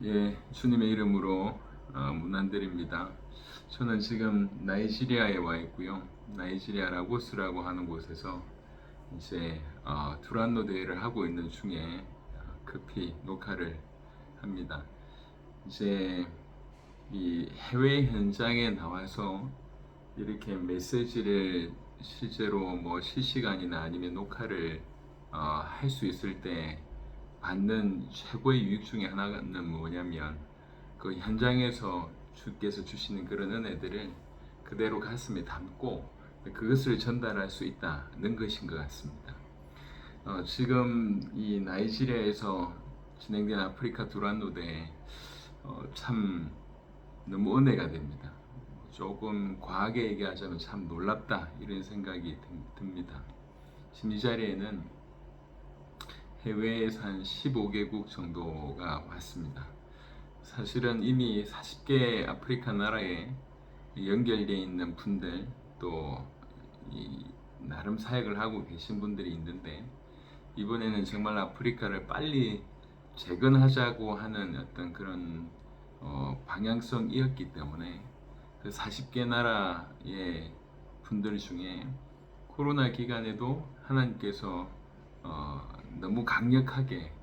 예, 주님의 이름으로 문안드립니다. 저는 지금 나이지리아에 와 있고요. 나이지리아 라고스라고 하는 곳에서 이제 두란노 대회를 하고 있는 중에 급히 녹화를 합니다. 이제 이 해외 현장에 나와서 이렇게 메시지를 실제로 뭐 실시간이나 아니면 녹화를 할 수 있을 때 받는 최고의 유익 중에 하나는 뭐냐면 그 현장에서 주께서 주시는 그런 은혜들을 그대로 가슴에 담고 그것을 전달할 수 있다는 것인 것 같습니다. 지금 이 나이지리아에서 진행된 아프리카 두란노 대회 참 너무 은혜가 됩니다. 조금 과하게 얘기하자면 참 놀랍다 이런 생각이 듭니다. 지금 이 자리에는 해외에서 한 15개국 정도가 왔습니다. 사실은 이미 40개 아프리카 나라에 연결되어 있는 분들 또 나름 사역을 하고 계신 분들이 있는데 이번에는 정말 아프리카를 빨리 재건하자고 하는 어떤 그런 방향성이었기 때문에 그 40개 나라의 분들 중에 코로나 기간에도 하나님께서 너무 강력하게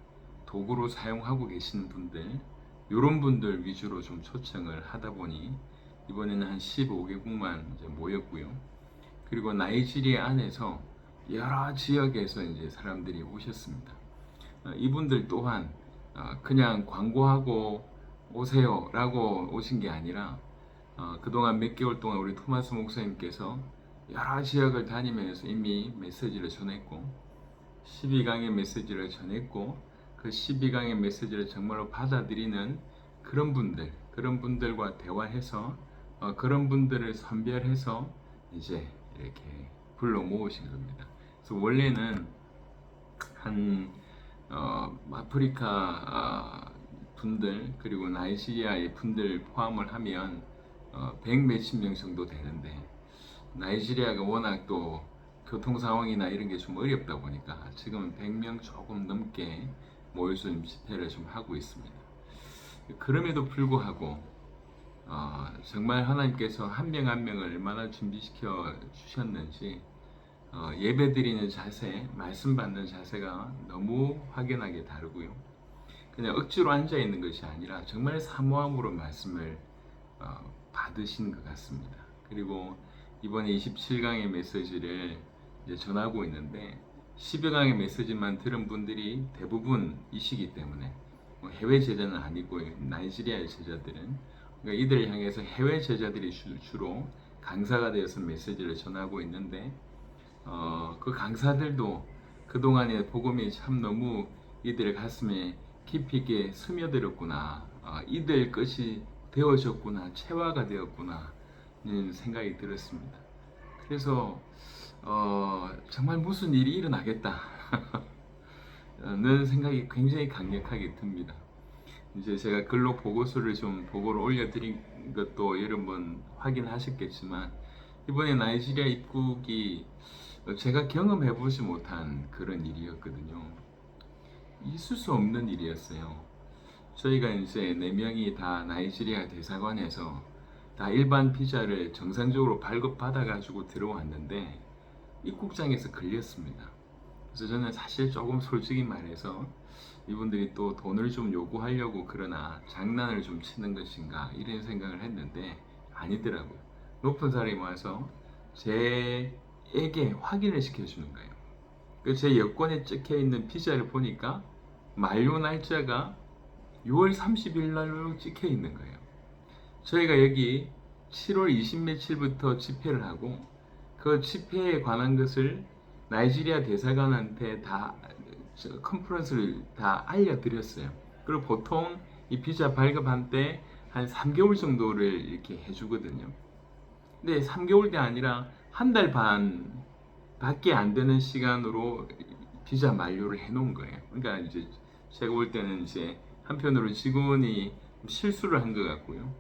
도구로 사용하고 계신 분들, 이런 분들 위주로 좀 초청을 하다 보니 이번에는 한 15개국만 이제 모였고요. 그리고 나이지리아 안에서 여러 지역에서 이제 사람들이 오셨습니다. 이분들 또한 그냥 광고하고 오세요라고 오신 게 아니라 그동안 몇 개월 동안 우리 토마스 목사님께서 여러 지역을 다니면서 이미 메시지를 전했고 12강의 메시지를 전했고 그 12강의 메시지를 정말로 받아들이는 그런 분들과 대화해서 그런 분들을 선별해서 이제 이렇게 불러 모으신 겁니다. 그래서 원래는 한 아프리카 분들 그리고 나이지리아의 분들 포함을 하면 100 몇십 명 정도 되는데 나이지리아가 워낙 또 교통 상황이나 이런 게 좀 어렵다 보니까 지금은 100명 조금 넘게 모여서 집회를 좀 하고 있습니다. 그럼에도 불구하고 정말 하나님께서 한 명 한 명을 얼마나 준비시켜 주셨는지 예배드리는 자세, 말씀 받는 자세가 너무 확연하게 다르고요. 그냥 억지로 앉아 있는 것이 아니라 정말 사모함으로 말씀을 받으신 것 같습니다. 그리고 이번에 27강의 메시지를 이제 전하고 있는데 10여 강의 메시지만 들은 분들이 대부분이시기 때문에 해외 제자는 아니고 나이지리아의 제자들은 그러니까 이들을 향해서 해외 제자들이 주로 강사가 되어서 메시지를 전하고 있는데 그 강사들도 그동안의 복음이 참 너무 이들의 가슴에 깊이 있게 스며들었구나, 이들 것이 되어졌구나, 체화가 되었구나 는 생각이 들었습니다. 그래서 정말 무슨 일이 일어나겠다 는 생각이 굉장히 강력하게 듭니다. 이제 제가 글로 보고를 올려드린 것도 여러 번 확인하셨겠지만 이번에 나이지리아 입국이 제가 경험해보지 못한 그런 일이었거든요. 있을 수 없는 일이었어요. 저희가 이제 4명이 다 나이지리아 대사관에서 다 일반 비자를 정상적으로 발급받아가지고 들어왔는데 입국장에서 걸렸습니다. 그래서 저는 사실 조금 솔직히 말해서 이분들이 또 돈을 좀 요구하려고 그러나 장난을 좀 치는 것인가 이런 생각을 했는데 아니더라고요. 높은 사람이 와서 제에게 확인을 시켜주는 거예요. 제 여권에 찍혀 있는 비자를 보니까 만료 날짜가 6월 30일 날로 찍혀 있는 거예요. 저희가 여기 7월 20 며칠부터 집회를 하고 그 집회에 관한 것을 나이지리아 대사관한테 다 컨퍼런스를 다 알려드렸어요. 그리고 보통 이 비자 발급한 때 한 3개월 정도를 이렇게 해주거든요. 근데 3개월이 아니라 한 달 반 밖에 안 되는 시간으로 비자 만료를 해놓은 거예요. 그러니까 이제 제가 볼 때는 이제 한편으로 직원이 실수를 한 것 같고요.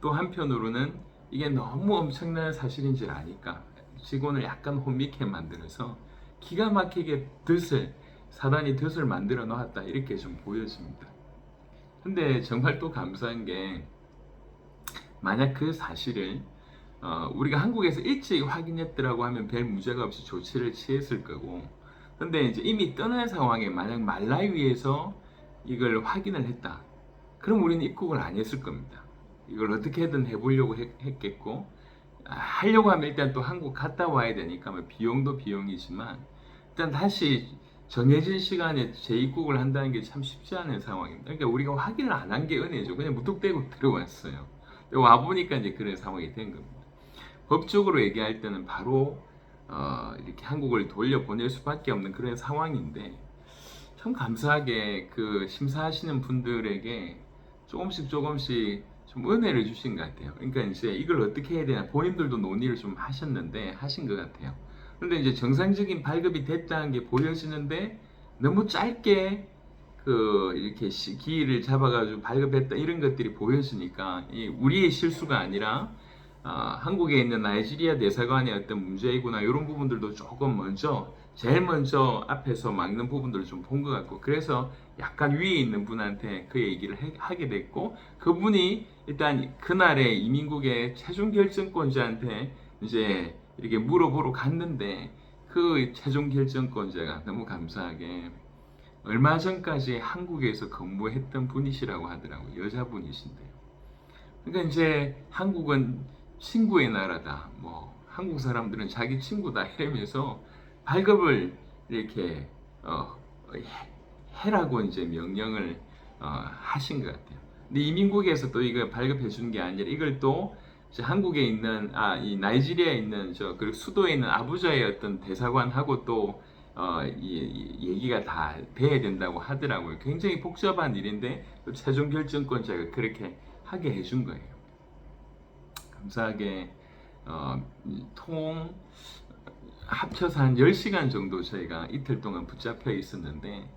또 한편으로는 이게 너무 엄청난 사실인 줄 아니까 직원을 약간 혼미케 만들어서 기가 막히게 사단이 덫을 만들어 놓았다 이렇게 좀 보여집니다. 근데 정말 또 감사한 게 만약 그 사실을 우리가 한국에서 일찍 확인했더라고 하면 별 문제가 없이 조치를 취했을 거고, 근데 이제 이미 떠난 상황에 만약 말라위에서 이걸 확인을 했다. 그럼 우리는 입국을 안 했을 겁니다. 이걸 어떻게든 해보려고 했겠고, 하려고 하면 일단 또 한국 갔다 와야 되니까 뭐 비용도 비용이지만 일단 다시 정해진 시간에 재입국을 한다는 게 참 쉽지 않은 상황입니다. 그러니까 우리가 확인을 안 한 게 은혜죠. 그냥 무턱대고 들어왔어요. 와 보니까 이제 그런 상황이 된 겁니다. 법적으로 얘기할 때는 바로 이렇게 한국을 돌려보낼 수밖에 없는 그런 상황인데, 참 감사하게 그 심사하시는 분들에게 조금씩 조금씩 좀 은혜를 주신 것 같아요. 그러니까 이제 이걸 어떻게 해야 되나 본인들도 논의를 좀 하신 것 같아요. 그런데 이제 정상적인 발급이 됐다는 게 보여지는데 너무 짧게 그 이렇게 기일을 잡아가지고 발급했다 이런 것들이 보여지니까 우리의 실수가 아니라 한국에 있는 나이지리아 대사관의 어떤 문제이구나 이런 부분들도 조금 제일 먼저 앞에서 막는 부분들을 좀 본 것 같고, 그래서 약간 위에 있는 분한테 그 얘기를 하게 됐고, 그분이 일단 그날에 이민국의 최종 결정권자한테 이제 이렇게 물어보러 갔는데, 그 최종 결정권자가 너무 감사하게 얼마 전까지 한국에서 근무했던 분이시라고 하더라고요. 여자분이신데요. 그러니까 이제 한국은 친구의 나라다. 뭐 한국 사람들은 자기 친구다 이러면서 발급을 이렇게 해라고 이제 명령을 하신 것 같아요. 근데 이민국에서 또 이걸 발급해 준 게 아니라 이걸 또 한국에 있는 이 나이지리아에 있는 그리고 수도에 있는 아부자의 어떤 대사관하고 또 얘기가 다 돼야 된다고 하더라고요. 굉장히 복잡한 일인데 최종 결정권자가 그렇게 하게 해준 거예요. 감사하게 통 합쳐서 한 10시간 정도 저희가 이틀 동안 붙잡혀 있었는데,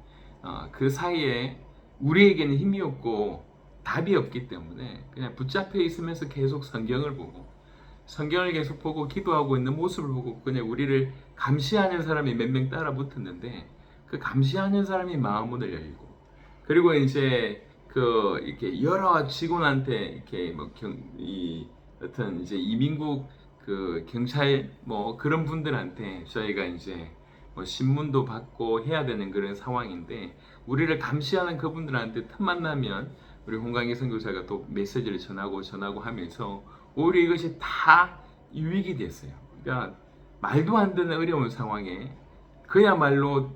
그 사이에 우리에게는 힘이 없고 답이 없기 때문에 그냥 붙잡혀 있으면서 계속 성경을 계속 보고 기도하고 있는 모습을 보고 그냥 우리를 감시하는 사람이 몇 명 따라 붙었는데, 그 감시하는 사람이 마음문을 열고, 그리고 이제 이렇게 여러 직원한테 이렇게 어떤 이제 이민국 그 경찰 뭐 그런 분들한테 저희가 이제 뭐 신문도 받고 해야 되는 그런 상황인데, 우리를 감시하는 그분들한테 틈만 나면 우리 홍강희 선교사가 또 메시지를 전하고 하면서 오히려 이것이 다 유익이 됐어요. 그러니까 말도 안 되는 어려운 상황에 그야말로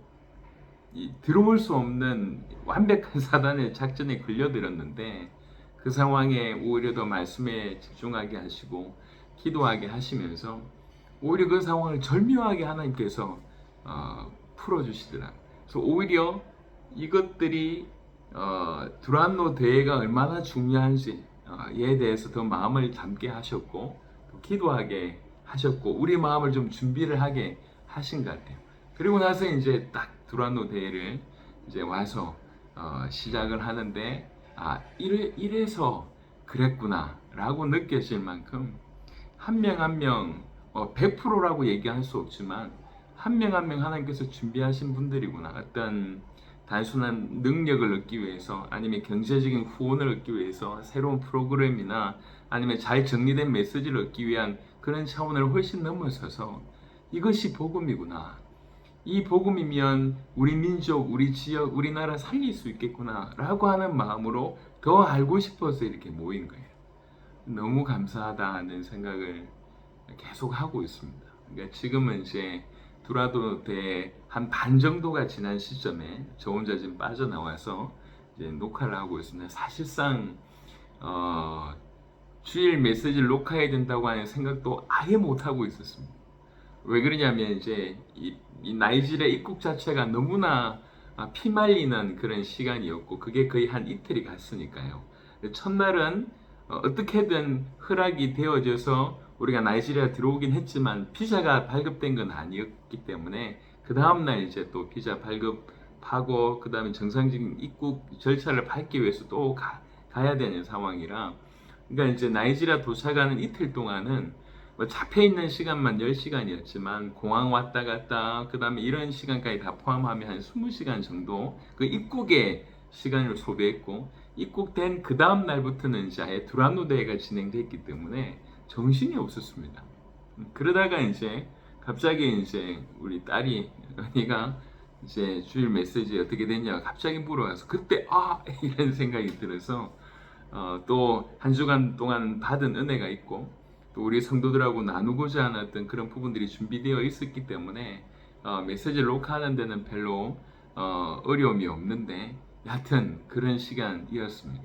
들어올 수 없는 완벽한 사단의 작전에 걸려들었는데, 그 상황에 오히려 더 말씀에 집중하게 하시고 기도하게 하시면서 오히려 그 상황을 절묘하게 하나님께서 풀어주시더라. 그래서 오히려 이것들이 두란노 대회가 얼마나 중요한지에 대해서 더 마음을 담게 하셨고 기도하게 하셨고 우리 마음을 좀 준비를 하게 하신 것 같아요. 그리고 나서 이제 딱 두란노 대회를 이제 와서 시작을 하는데, 이래서 그랬구나 라고 느껴질 만큼 한 명 한 명 100%라고 얘기할 수 없지만 한 명 한 명 하나님께서 준비하신 분들이구나. 어떤 단순한 능력을 얻기 위해서 아니면 경제적인 후원을 얻기 위해서 새로운 프로그램이나 아니면 잘 정리된 메시지를 얻기 위한 그런 차원을 훨씬 넘어서서 이것이 복음이구나. 이 복음이면 우리 민족, 우리 지역, 우리나라 살릴 수 있겠구나 라고 하는 마음으로 더 알고 싶어서 이렇게 모인 거예요. 너무 감사하다는 생각을 계속 하고 있습니다. 그러니까 지금은 이제 두라도 대 한 반 정도가 지난 시점에 저 혼자 지금 빠져나와서 이제 녹화를 하고 있습니다. 사실상 주일 메시지를 녹화해야 된다고 하는 생각도 아예 못 하고 있었습니다. 왜 그러냐면 이제 이 나이지리아 입국 자체가 너무나 피말리는 그런 시간이었고 그게 거의 한 이틀이 갔으니까요. 첫날은 어떻게든 허락이 되어져서 우리가 나이지리아 들어오긴 했지만 비자가 발급된 건 아니었기 때문에 그 다음날 이제 또 비자 발급하고 그 다음에 정상적인 입국 절차를 밟기 위해서 또 가야 되는 상황이라, 그러니까 이제 나이지리아 도착하는 이틀 동안은 뭐 잡혀있는 시간만 10시간이었지만 공항 왔다 갔다 그 다음에 이런 시간까지 다 포함하면 한 20시간 정도 그 입국에 시간을 소비했고, 입국된 그 다음 날부터는 이제 아예 두란노 대회가 진행됐기 때문에 정신이 없었습니다. 그러다가 이제 갑자기 이제 우리 딸이 언니가 이제 주일 메시지 어떻게 됐냐 갑자기 물어와서 그때 이런 생각이 들어서 또 한 주간 동안 받은 은혜가 있고 또 우리 성도들하고 나누고자 하는 어떤 그런 부분들이 준비되어 있었기 때문에 메시지를 녹화하는 데는 별로 어려움이 없는데 여하튼 그런 시간이었습니다.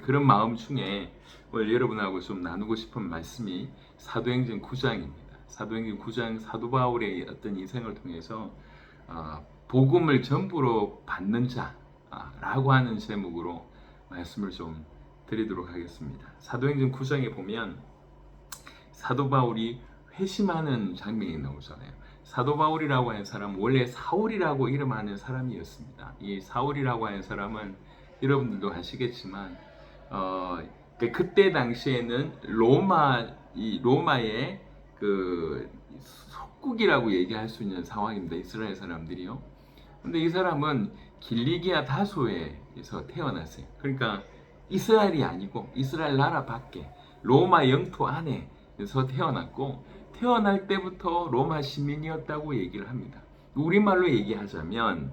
그런 마음 중에 오늘 여러분하고 좀 나누고 싶은 말씀이 사도행전 9장입니다. 사도행전 9장 사도 바울의 어떤 인생을 통해서 복음을 전부로 받는 자라고 하는 제목으로 말씀을 좀 드리도록 하겠습니다. 사도행전 9장에 보면 사도 바울이 회심하는 장면이 나오잖아요. 사도 바울이라고 하는 사람은 원래 사울이라고 이름하는 사람이었습니다. 이 사울이라고 하는 사람은 여러분들도 아시겠지만 그때 당시에는 로마의 그 속국이라고 얘기할 수 있는 상황입니다. 이스라엘 사람들이요. 근데 이 사람은 길리기아 다소에서 태어났어요. 그러니까 이스라엘이 아니고 이스라엘 나라 밖에 로마 영토 안에서 태어났고 태어날 때부터 로마 시민이었다고 얘기를 합니다. 우리말로 얘기하자면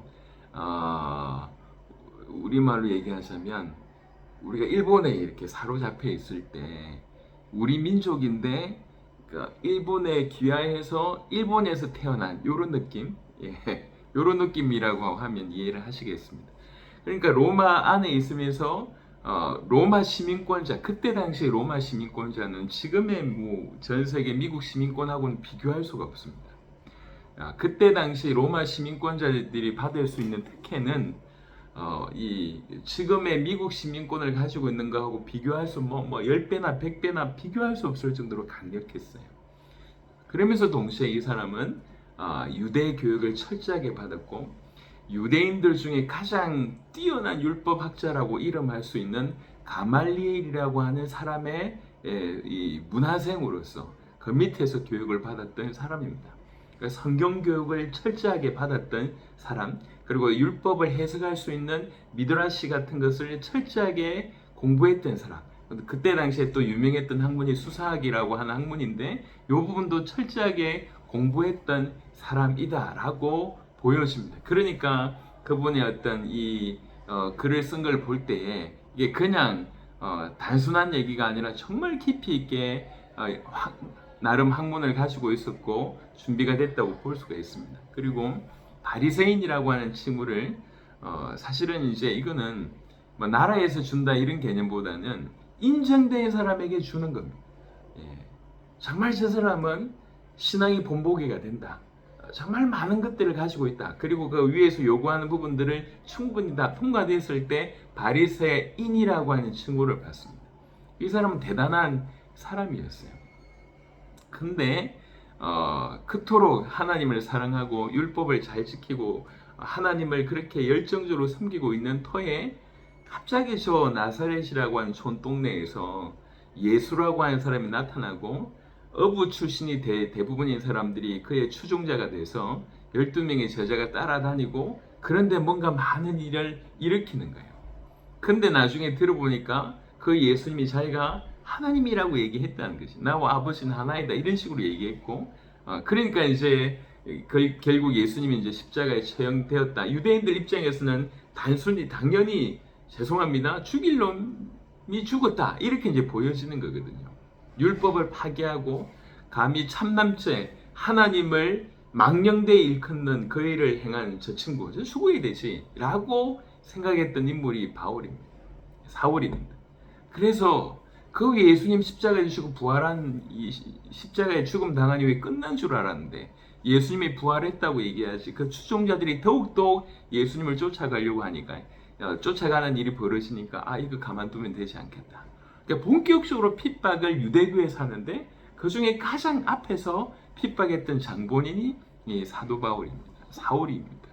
우리가 일본에 이렇게 사로잡혀 있을 때 우리 민족인데 일본에 귀화해서 일본에서 태어난 이런 느낌, 이런 느낌이라고 하면 이해를 하시겠습니다. 그러니까 로마 안에 있으면서 로마 시민권자, 그때 당시 로마 시민권자는 지금의 전 세계 미국 시민권하고는 비교할 수가 없습니다. 그때 당시 로마 시민권자들이 받을 수 있는 특혜는 이 지금의 미국 시민권을 가지고 있는 거하고 비교할 수 10배나 100배나 비교할 수 없을 정도로 강력했어요. 그러면서 동시에 이 사람은 유대 교육을 철저하게 받았고 유대인들 중에 가장 뛰어난 율법학자라고 이름할 수 있는 가말리엘이라고 하는 사람의 이 문화생으로서 그 밑에서 교육을 받았던 사람입니다. 그러니까 성경 교육을 철저하게 받았던 사람, 그리고 율법을 해석할 수 있는 미드라시 같은 것을 철저하게 공부했던 사람. 그때 당시에 또 유명했던 학문이 수사학이라고 하는 학문인데 이 부분도 철저하게 공부했던 사람이다라고 보여집니다. 그러니까 그분의 어떤 이 글을 쓴 걸 볼 때에 이게 그냥 단순한 얘기가 아니라 정말 깊이 있게 나름 학문을 가지고 있었고 준비가 됐다고 볼 수가 있습니다. 그리고 바리새인이라고 하는 칭호를 사실은 이제 이거는 나라에서 준다 이런 개념보다는 인정된 사람에게 주는 겁니다. 정말 저 사람은 신앙이 본보기가 된다. 정말 많은 것들을 가지고 있다. 그리고 그 위에서 요구하는 부분들을 충분히 다 통과됐을 때 바리새인이라고 하는 칭호를 받습니다. 이 사람은 대단한 사람이었어요. 근데 그토록 하나님을 사랑하고 율법을 잘 지키고 하나님을 그렇게 열정적으로 섬기고 있는 터에 갑자기 저 나사렛이라고 하는 촌동네에서 예수라고 하는 사람이 나타나고 어부 출신이 대부분인 사람들이 그의 추종자가 돼서 12명의 제자가 따라다니고 그런데 뭔가 많은 일을 일으키는 거예요. 근데 나중에 들어보니까 그 예수님이 자기가 하나님이라고 얘기했다는 것이 나와 아버지는 하나이다 이런 식으로 얘기했고 그러니까 이제 결국 예수님이 이제 십자가에 처형되었다. 유대인들 입장에서는 당연히 죄송합니다. 죽일 놈이 죽었다. 이렇게 이제 보여지는 거거든요. 율법을 파괴하고 감히 참남죄 하나님을 망령되이 일컫는 그 일을 행한 저 친구 죽어야 되지 라고 생각했던 인물이 바울입니다. 사울입니다. 그래서 그 예수님 십자가에 지시고 부활한 이 십자가에 죽음 당한 이후에 끝난 줄 알았는데 예수님이 부활했다고 얘기하지 그 추종자들이 더욱더 예수님을 쫓아가려고 하니까 쫓아가는 일이 벌어지니까 이거 가만두면 되지 않겠다. 그러니까 본격적으로 핍박을 유대교에서 하는데 그 중에 가장 앞에서 핍박했던 장본인이 이 사도 바울입니다. 사울입니다.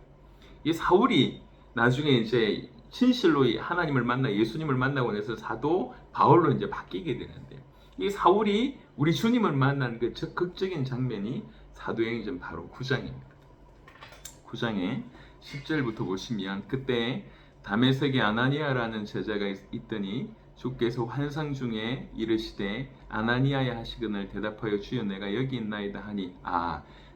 이 사울이 나중에 이제 진실로 하나님을 만나 예수님을 만나고 나서 사도 바울로 이제 바뀌게 되는데 이 사울이 우리 주님을 만난 그 적극적인 장면이 사도행전 바로 9장입니다. 9장의 10절부터 보시면 그때 다메섹에 아나니아라는 제자가 있더니 주께서 환상 중에 이르시되 아나니아야 하시거늘 대답하여 주여 내가 여기 있나이다 하니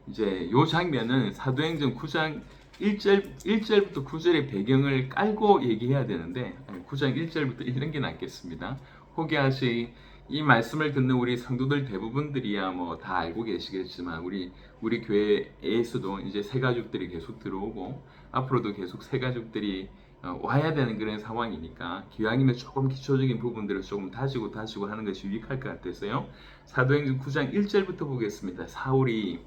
이제 요 장면은 사도행전 9장 1절부터 9절의 배경을 깔고 얘기해야 되는데 9장 1절부터 이런 게 낫겠습니다. 혹여하시 이 말씀을 듣는 우리 성도들 대부분들이야 뭐 다 알고 계시겠지만 우리 교회에서도 이제 새 가족들이 계속 들어오고 앞으로도 계속 새 가족들이 와야 되는 그런 상황이니까 기왕이면 조금 기초적인 부분들을 조금 다지고 하는 것이 유익할 것 같아서요. 사도행전 9장 1절부터 보겠습니다. 사울이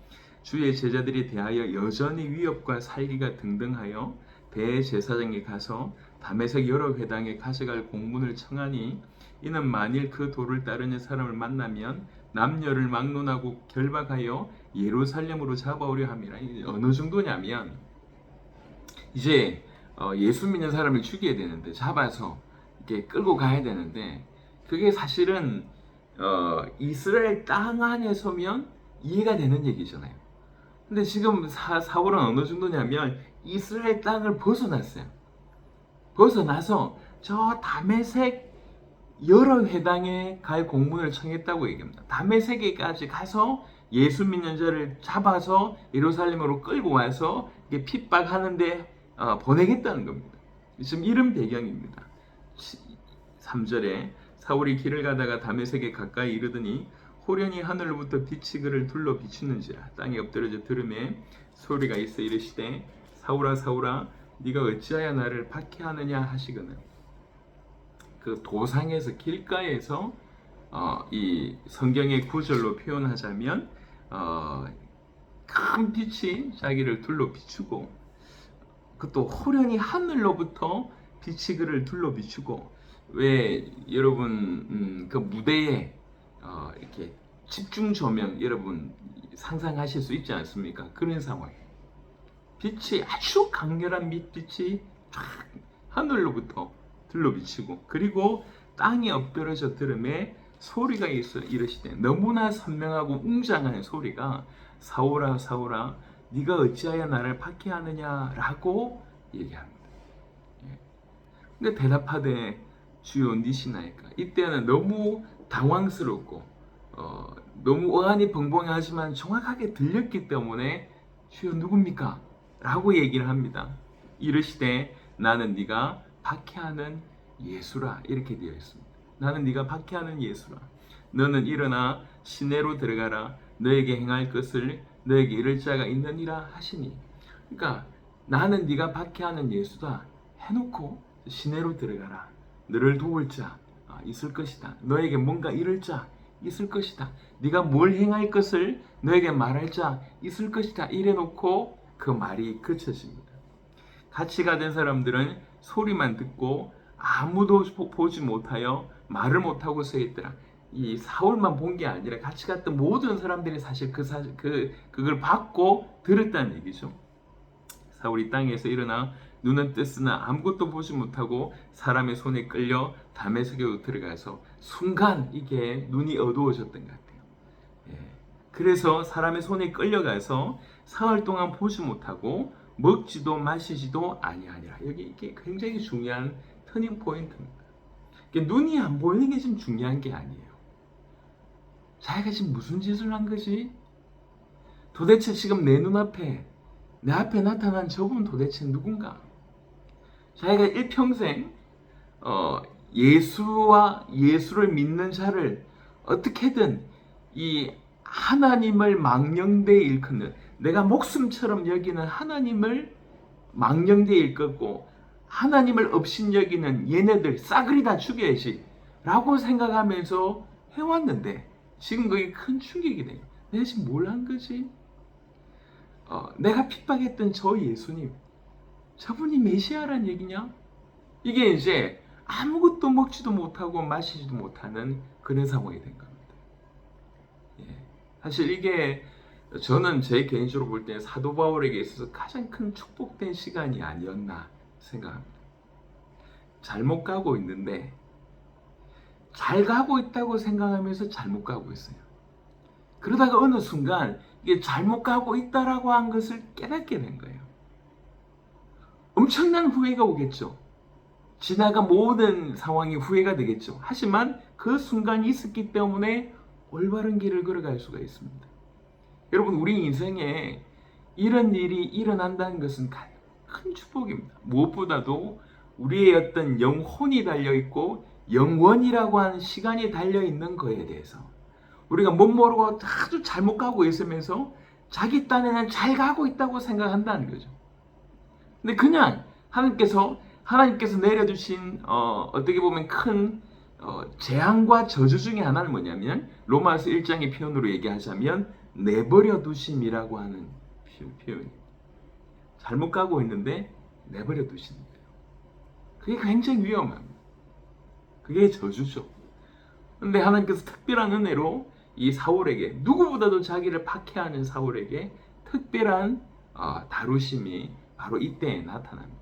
주의 제자들이 대하여 여전히 위협과 살기가 등등하여 대제사장에 가서 다메섹 여러 회당에 가져갈 공문을 청하니 이는 만일 그 도를 따르는 사람을 만나면 남녀를 막론하고 결박하여 예루살렘으로 잡아오려 함이라. 어느 정도냐면 이제 예수 믿는 사람을 죽여야 되는데 잡아서 이렇게 끌고 가야 되는데 그게 사실은 이스라엘 땅 안에 서면 이해가 되는 얘기잖아요. 근데 지금 사울은 어느 정도냐면 이스라엘 땅을 벗어났어요. 벗어나서 저 다메섹 여러 회당에 갈 공문을 청했다고 얘기합니다. 다메섹에까지 가서 예수 믿는 자를 잡아서 예루살렘으로 끌고 와서 핍박하는데 보내겠다는 겁니다. 지금 이런 배경입니다. 3절에 사울이 길을 가다가 다메섹에 가까이 이르더니 호련히 하늘로부터 빛이 그를 둘러 비추는지라 땅에 엎드려져 들음에 소리가 있어 이르시되 사울아 사울아 네가 어찌하여 나를 박해하느냐 하시거늘. 그 도상에서 길가에서 이 성경의 구절로 표현하자면 큰 빛이 자기를 둘러 비추고 그것도 호련히 하늘로부터 빛이 그를 둘러 비추고 왜 여러분 그 무대에 이렇게 집중 조명 여러분 상상하실 수 있지 않습니까? 그런 상황이에요. 빛이 아주 강렬한 빛이 쫙 하늘로부터 들러 비치고 그리고 땅에 엎드려져 들음에 소리가 있어 이르시되 너무나 선명하고 웅장한 소리가 사울아 사울아 네가 어찌하여 나를 박해하느냐라고 얘기합니다. 근데 대답하되 주여 니시나이까. 이때는 너무 당황스럽고 너무 어안이 벙벙하지만 정확하게 들렸기 때문에 주여 누굽니까? 라고 얘기를 합니다. 이르시되 나는 네가 박해하는 예수라 이렇게 되어 있습니다. 나는 네가 박해하는 예수라. 너는 일어나 시내로 들어가라. 너에게 행할 것을 너에게 이를 자가 있느니라 하시니. 그러니까 나는 네가 박해하는 예수다 해놓고 시내로 들어가라. 너를 도울 자 있을 것이다. 너에게 뭔가 이를 자 있을 것이다. 네가 뭘 행할 것을 너에게 말할 자 있을 것이다. 이래놓고 그 말이 그쳐집니다. 같이 가던 사람들은 소리만 듣고 아무도 보지 못하여 말을 못하고 서 있더라. 이 사울만 본 게 아니라 같이 갔던 모든 사람들이 사실 그걸 받고 들었다는 얘기죠. 사울이 땅에서 일어나 눈은 떴으나 아무것도 보지 못하고 사람의 손에 끌려 다메섹으로 들어가서 순간 이게 눈이 어두워졌던 것 같아요. 그래서 사람의 손에 끌려가서 사흘 동안 보지 못하고 먹지도 마시지도 아니하니라. 여기 이게 굉장히 중요한 터닝 포인트입니다. 눈이 안 보이는 게 지금 중요한 게 아니에요. 자기가 지금 무슨 짓을 한 거지? 도대체 지금 내 눈앞에 내 앞에 나타난 저분 도대체 누군가? 자기가 일평생 예수를 믿는 자를 어떻게든 이 하나님을 망령되이 일컫는 내가 목숨처럼 여기는 하나님을 망령되이 일컫고 하나님을 업신여기는 얘네들 싸그리 다 죽여야지 라고 생각하면서 해왔는데 지금 그게 큰 충격이 돼요. 내가 지금 뭘 한 거지? 내가 핍박했던 저 예수님 저분이 메시아란 얘기냐? 이게 이제 아무것도 먹지도 못하고 마시지도 못하는 그런 상황이 된 겁니다. 사실 이게 저는 제 개인적으로 볼 때 사도 바울에게 있어서 가장 큰 축복된 시간이 아니었나 생각합니다. 잘못 가고 있는데 잘 가고 있다고 생각하면서 잘못 가고 있어요. 그러다가 어느 순간 이게 잘못 가고 있다라고 한 것을 깨닫게 된 거예요. 엄청난 후회가 오겠죠. 지나간 모든 상황이 후회가 되겠죠. 하지만 그 순간이 있었기 때문에 올바른 길을 걸어갈 수가 있습니다. 여러분, 우리 인생에 이런 일이 일어난다는 것은 큰 축복입니다. 무엇보다도 우리의 어떤 영혼이 달려있고 영원이라고 하는 시간이 달려있는 거에 대해서 우리가 못 모르고 아주 잘못 가고 있으면서 자기 딴에는 잘 가고 있다고 생각한다는 거죠. 근데 그냥 하나님께서 내려주신 어떻게 보면 큰 재앙과 저주 중에 하나는 뭐냐면 로마서 1장의 표현으로 얘기하자면 내버려 두심이라고 하는 표현이에요. 잘못 가고 있는데 내버려 두시는 거예요. 그게 굉장히 위험합니다. 그게 저주죠. 근데 하나님께서 특별한 은혜로 이 사울에게, 누구보다도 자기를 박해하는 사울에게 특별한 다루심이 바로 이때에 나타납니다.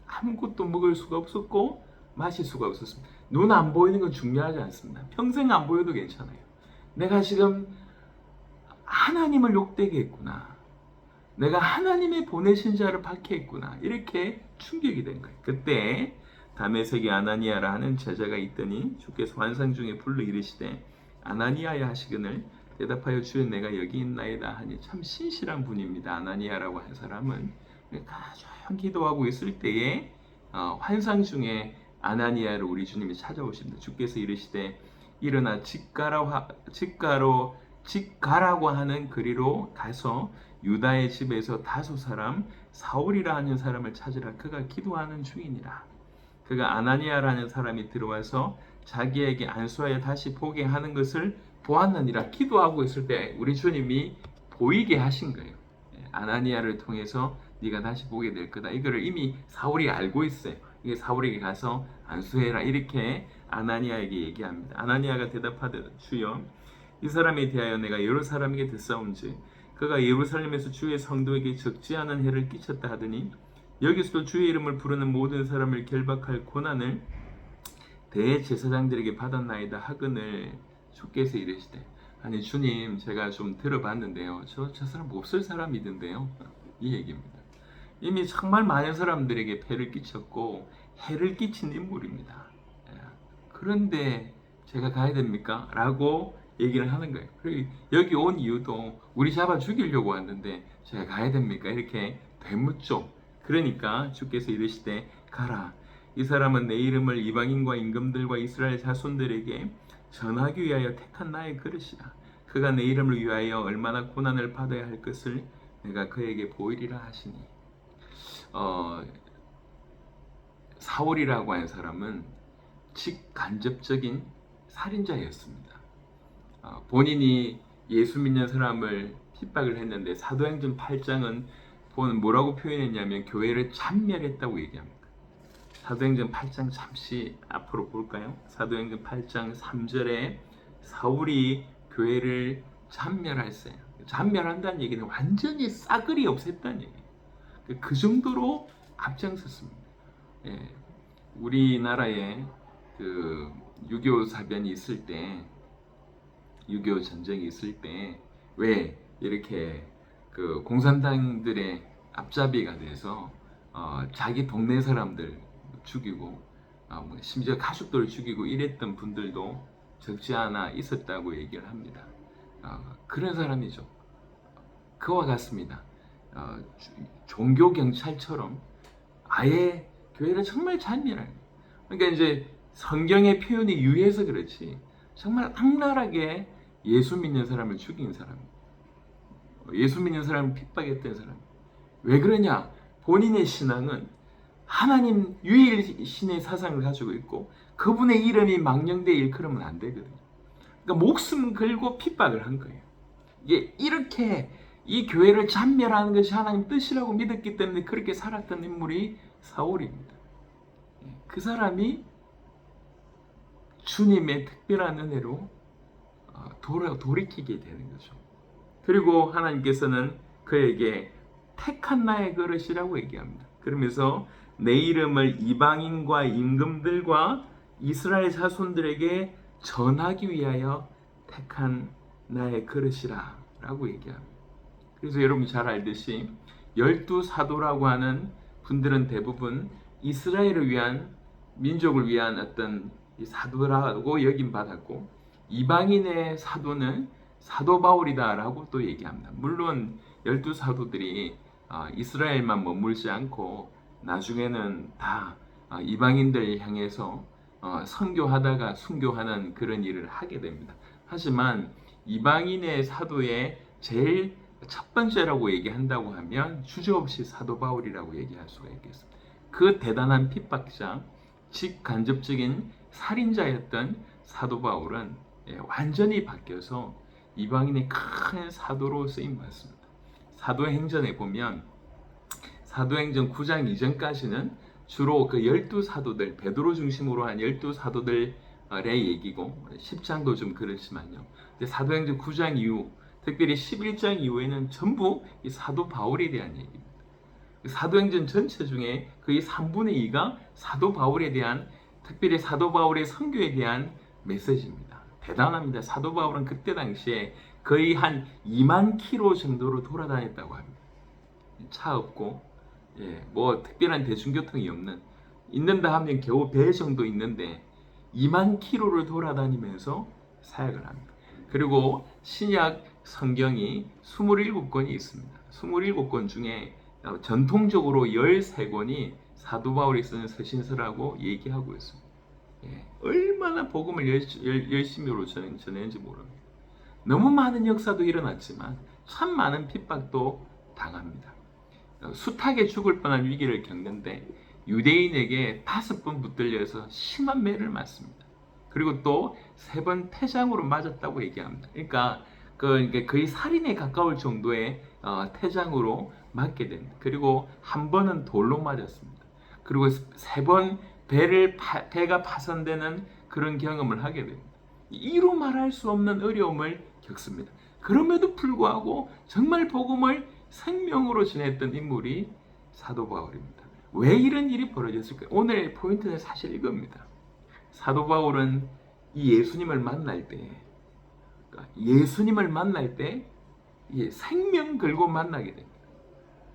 아무것도 먹을 수가 없었고 마실 수가 없었습니다. 눈 안 보이는 건 중요하지 않습니다. 평생 안 보여도 괜찮아요. 내가 지금 하나님을 욕되게 했구나. 내가 하나님의 보내신 자를 박해했구나. 이렇게 충격이 된 거예요. 그때 다메섹에 아나니아라 하는 제자가 있더니 주께서 환상 중에 불러 이르시되 아나니아야 하시거늘 대답하여 주여 내가 여기 있나이다 하니 참 신실한 분입니다. 아나니아라고 한 사람은 가장 기도하고 있을 때에 환상 중에 아나니아를 우리 주님이 찾아오십니다. 주께서 이르시되 일어나 직가라고 하는 거리로 가서 유다의 집에서 다소 사람 사울이라 하는 사람을 찾으라. 그가 기도하는 중이니라. 그가 아나니아라는 사람이 들어와서 자기에게 안수하여 다시 보게 하는 것을 보았느니라. 기도하고 있을 때 우리 주님이 보이게 하신 거예요. 아나니아를 통해서 네가 다시 보게 될 거다. 이거를 이미 사울이 알고 있어요. 이게 사울에게 가서 안수해라. 이렇게 아나니아에게 얘기합니다. 아나니아가 대답하되 주여 이 사람에 대하여 내가 여러 사람에게 듣사온즉 그가 예루살렘에서 주의 성도에게 적지 않은 해를 끼쳤다 하더니 여기서도 주의 이름을 부르는 모든 사람을 결박할 고난을 대제사장들에게 받았나이다 하거늘 주께서 이르시되 아니 주님 제가 좀 들어봤는데요. 저 사람 몹쓸 사람이던데요. 이 얘기입니다. 이미 정말 많은 사람들에게 폐를 끼쳤고 해를 끼친 인물입니다. 그런데 제가 가야 됩니까? 라고 얘기를 하는 거예요. 그리고 여기 온 이유도 우리 잡아 죽이려고 왔는데 제가 가야 됩니까? 이렇게 되묻죠. 그러니까 주께서 이르시되 가라. 이 사람은 내 이름을 이방인과 임금들과 이스라엘 자손들에게 전하기 위하여 택한 나의 그릇이라. 그가 내 이름을 위하여 얼마나 고난을 받아야 할 것을 내가 그에게 보이리라 하시니. 사울이라고 하는 사람은 직간접적인 살인자였습니다. 본인이 예수 믿는 사람을 핍박을 했는데 사도행전 8장은 뭐라고 표현했냐면 교회를 참멸했다고 얘기합니다. 사도행전 8장 잠시 앞으로 볼까요? 사도행전 8장 3절에 사울이 교회를 참멸했어요. 참멸한다는 얘기는 완전히 싸그리 없앴다는 얘기예요. 그 정도로 앞장섰습니다. 예, 우리나라에 그 6.25 사변이 있을 때, 6.25 전쟁이 있을 때 왜 이렇게 그 공산당들의 앞잡이가 돼서 자기 동네 사람들 죽이고 심지어 가족들을 죽이고 이랬던 분들도 적지 않아 있었다고 얘기를 합니다. 그런 사람이죠. 그와 같습니다. 종교 경찰처럼 아예 교회를 정말 잔멸해요. 그러니까 이제 성경의 표현이 유해서 그렇지 정말 악랄하게 예수 믿는 사람을 죽인 사람, 예수 믿는 사람을 핍박했던 사람. 왜 그러냐? 본인의 신앙은 하나님 유일신의 사상을 가지고 있고 그분의 이름이 망령되어 일컬으면 안 되거든요. 그러니까 목숨 걸고 핍박을 한 거예요. 이게 이렇게 이 교회를 잔멸하는 것이 하나님 뜻이라고 믿었기 때문에 그렇게 살았던 인물이 사울입니다. 그 사람이 주님의 특별한 은혜로 돌이키게 되는 거죠. 그리고 하나님께서는 그에게 택한 나의 그릇이라고 얘기합니다. 그러면서 내 이름을 이방인과 임금들과 이스라엘 자손들에게 전하기 위하여 택한 나의 그릇이라 라고 얘기합니다. 그래서 여러분 잘 알듯이 12 사도라고 하는 분들은 대부분 이스라엘을 위한 민족을 위한 어떤 이 사도라고 여김 받았고, 이방인의 사도는 사도 바울이다라고 또 얘기합니다. 물론 12사도들이 이스라엘만 머물지 않고 나중에는 다 이방인들 향해서 선교하다가 순교하는 그런 일을 하게 됩니다. 하지만 이방인의 사도의 제일 첫 번째라고 얘기한다고 하면 주저없이 사도 바울이라고 얘기할 수가 있겠습니다. 그 대단한 핍박자, 직간접적인 살인자였던 사도 바울은 완전히 바뀌어서 이방인의 큰 사도로 쓰임 받습니다. 사도행전에 보면 사도행전 9장 이전까지는 주로 그 12사도들, 베드로 중심으로 한 12사도들의 얘기고, 10장도 좀 그렇지만요. 사도행전 9장 이후, 특별히 11장 이후에는 전부 이 사도 바울에 대한 얘기입니다. 사도행전 전체 중에 거의 3분의 2가 사도 바울에 대한, 특별히 사도 바울의 선교에 대한 메시지입니다. 대단합니다. 사도 바울은 그때 당시에 거의 한 2만 킬로 정도로 돌아다녔다고 합니다. 차 없고, 뭐 특별한 대중교통이 없는, 있는다 하면 겨우 배 정도 있는데 2만 킬로를 돌아다니면서 사역을 합니다. 그리고 신약 성경이 27권이 있습니다. 27권 중에 전통적으로 13권이 사도 바울이 쓰는 서신서라고 얘기하고 있습니다. 얼마나 복음을 열심히로 전했는지 모릅니다. 너무 많은 역사도 일어났지만 참 많은 핍박도 당합니다. 숱하게 죽을 뻔한 위기를 겪는데 유대인에게 5번 붙들려서 심한 매를 맞습니다. 그리고 또 3번 태장으로 맞았다고 얘기합니다. 그러니까 거의 살인에 가까울 정도의 태장으로 맞게 됩니다. 그리고 한 번은 돌로 맞았습니다. 그리고 3번 배가 파손되는 그런 경험을 하게 됩니다. 이루 말할 수 없는 어려움을 겪습니다. 그럼에도 불구하고 정말 복음을 생명으로 전했던 인물이 사도 바울입니다. 왜 이런 일이 벌어졌을까요? 오늘의 포인트는 사실 이겁니다. 사도 바울은 이 예수님을 만날 때, 생명 걸고 만나게 됩니다.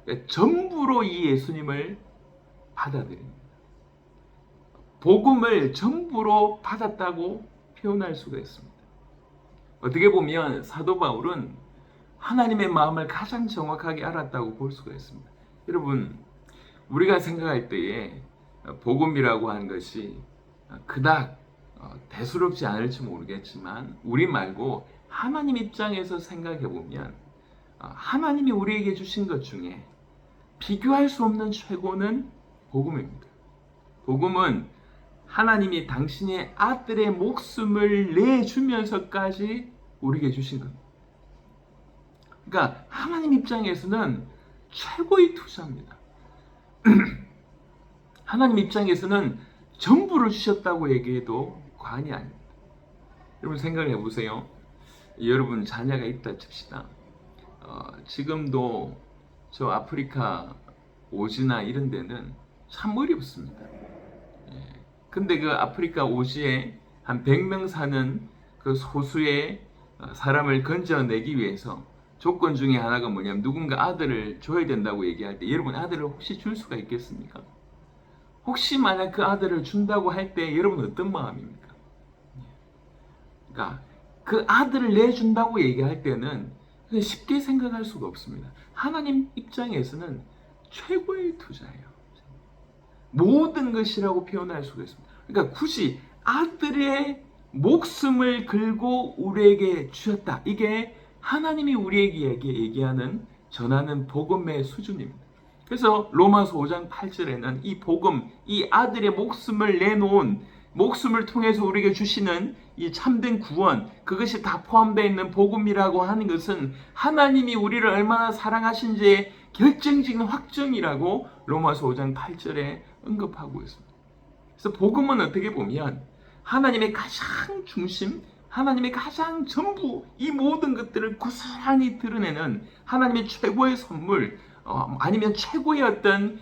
그러니까 전부로 이 예수님을 받아들입니다. 복음을 전부로 받았다고 표현할 수가 있습니다. 어떻게 보면 사도 바울은 하나님의 마음을 가장 정확하게 알았다고 볼 수가 있습니다. 여러분, 우리가 생각할 때에 복음이라고 하는 것이 그닥 대수롭지 않을지 모르겠지만, 우리 말고 하나님 입장에서 생각해 보면 하나님이 우리에게 주신 것 중에 비교할 수 없는 최고는 복음입니다. 복음은 하나님이 당신의 아들의 목숨을 내주면서까지 우리에게 주신 겁니다. 그러니까 하나님 입장에서는 최고의 투자입니다. 하나님 입장에서는 전부를 주셨다고 얘기해도 과언이 아닙니다. 여러분 생각해 보세요. 여러분 자녀가 있다 칩시다. 지금도 저 아프리카 오지나 이런 데는 참 어렵습니다. 근데 그 아프리카 오지에 한 100명 사는 그 소수의 사람을 건져내기 위해서 조건 중에 하나가 뭐냐면, 누군가 아들을 줘야 된다고 얘기할 때 여러분 아들을 혹시 줄 수가 있겠습니까? 혹시 만약 그 아들을 준다고 할 때 여러분 어떤 마음입니까? 그러니까 그 아들을 내준다고 얘기할 때는 쉽게 생각할 수가 없습니다. 하나님 입장에서는 최고의 투자예요. 모든 것이라고 표현할 수가 있습니다. 그러니까 굳이 아들의 목숨을 걸고 우리에게 주셨다. 이게 하나님이 우리에게 얘기하는, 전하는 복음의 수준입니다. 그래서 로마서 5장 8절에는 이 복음, 이 아들의 목숨을 내놓은, 목숨을 통해서 우리에게 주시는 이 참된 구원, 그것이 다 포함되어 있는 복음이라고 하는 것은 하나님이 우리를 얼마나 사랑하신지의 결정적인 확정이라고 로마서 5장 8절에 언급하고 있습니다. 그래서 복음은 어떻게 보면 하나님의 가장 중심, 하나님의 가장 전부, 이 모든 것들을 고스란히 드러내는 하나님의 최고의 선물, 아니면 최고의 어떤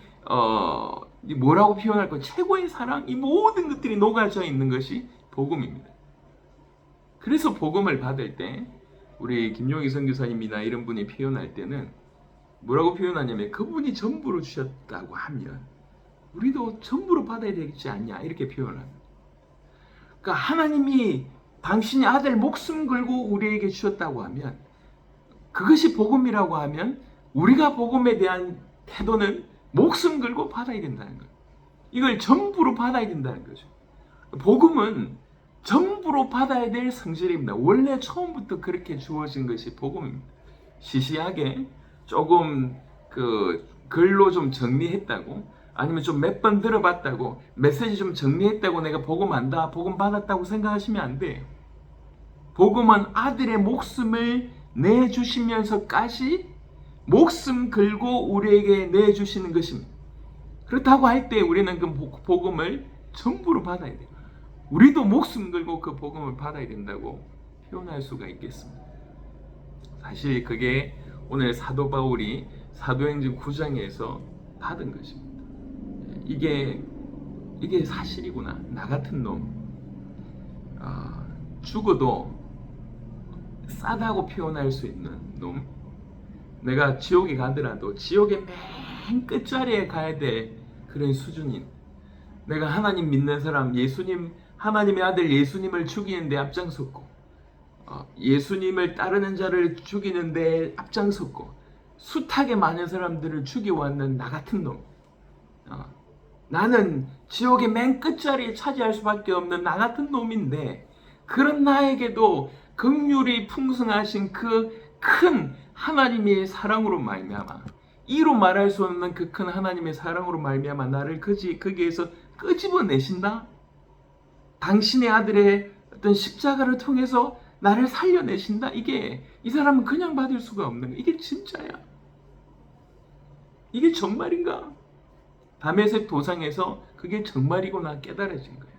뭐라고 표현할까, 최고의 사랑, 이 모든 것들이 녹아져 있는 것이 복음입니다. 그래서 복음을 받을 때 우리 김용희 선교사님이나 이런 분이 표현할 때는 뭐라고 표현하냐면, 그분이 전부로 주셨다고 하면 우리도 전부로 받아야 되지 않냐 이렇게 표현합니다. 그러니까 하나님이 당신의 아들 목숨 걸고 우리에게 주셨다고 하면, 그것이 복음이라고 하면 우리가 복음에 대한 태도는 목숨 걸고 받아야 된다는 거예요. 이걸 전부로 받아야 된다는 거죠. 복음은 전부로 받아야 될 성질입니다. 원래 처음부터 그렇게 주어진 것이 복음입니다. 시시하게 조금 그 글로 좀 정리했다고, 아니면 좀 몇 번 들어봤다고, 메시지 좀 정리했다고 내가 복음 안다, 복음 받았다고 생각하시면 안 돼요. 복음은 아들의 목숨을 내주시면서까지 목숨 걸고 우리에게 내주시는 것입니다. 그렇다고 할 때 우리는 그 복음을 전부로 받아야 돼요. 우리도 목숨 걸고 그 복음을 받아야 된다고 표현할 수가 있겠습니다. 사실 그게 오늘 사도 바울이 사도행전 9장에서 받은 것입니다. 이게 사실이구나. 나 같은 놈, 죽어도 싸다고 표현할 수 있는 놈, 내가 지옥에 가더라도 지옥의 맨 끝자리에 가야 될 그런 수준인, 내가 하나님 믿는 사람, 예수님, 하나님의 아들 예수님을 죽이는데 앞장섰고, 예수님을 따르는 자를 죽이는데 앞장섰고, 숱하게 많은 사람들을 죽여왔는 나 같은 놈, 나는 지옥의 맨 끝자리에 차지할 수밖에 없는 나 같은 놈인데, 그런 나에게도 긍휼이 풍성하신 그 큰 하나님의 사랑으로 말미암아, 이로 말할 수 없는 그 큰 하나님의 사랑으로 말미암아 나를 거기에서 끄집어내신다. 당신의 아들의 어떤 십자가를 통해서 나를 살려내신다. 이게 이 사람은 그냥 받을 수가 없는 거야. 이게 진짜야. 이게 정말인가? 다메섹 도상에서 그게 정말이구나 깨달아진 거예요.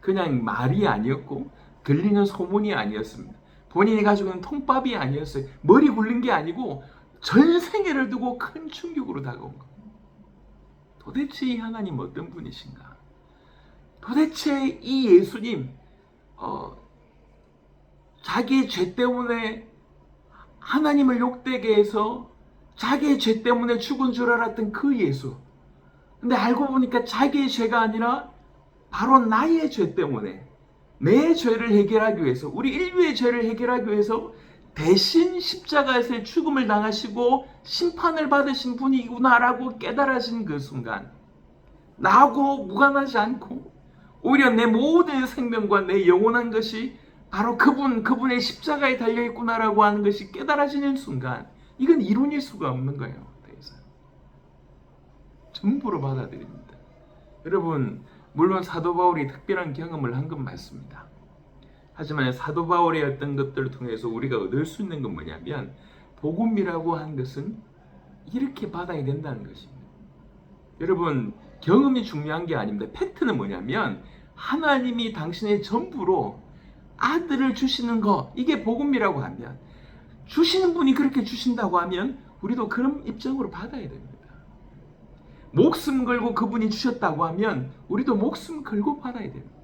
그냥 말이 아니었고 들리는 소문이 아니었습니다. 본인이 가지고 있는 통밥이 아니었어요. 머리 굴린 게 아니고 전 생애를 두고 큰 충격으로 다가온 거예요. 도대체 이 하나님 어떤 분이신가? 도대체 이 예수님, 자기의 죄 때문에 하나님을 욕되게 해서 자기의 죄 때문에 죽은 줄 알았던 그 예수, 근데 알고 보니까 자기의 죄가 아니라 바로 나의 죄 때문에, 내 죄를 해결하기 위해서, 우리 인류의 죄를 해결하기 위해서 대신 십자가에서 죽음을 당하시고 심판을 받으신 분이구나라고 깨달아진 그 순간, 나하고 무관하지 않고 오히려 내 모든 생명과 내 영원한 것이 바로 그분의 십자가에 달려있구나라고 하는 것이 깨달아지는 순간, 이건 이론일 수가 없는 거예요. 전부로 받아들입니다. 여러분, 물론 사도 바울이 특별한 경험을 한 건 맞습니다. 하지만 사도 바울의 어떤 것들을 통해서 우리가 얻을 수 있는 건 뭐냐면, 복음이라고 한 것은 이렇게 받아야 된다는 것입니다. 여러분, 경험이 중요한 게 아닙니다. 팩트는 뭐냐면, 하나님이 당신의 전부로 아들을 주시는 거, 이게 복음이라고 하면, 주시는 분이 그렇게 주신다고 하면 우리도 그런 입장으로 받아야 됩니다. 목숨 걸고 그분이 주셨다고 하면 우리도 목숨 걸고 받아야 됩니다.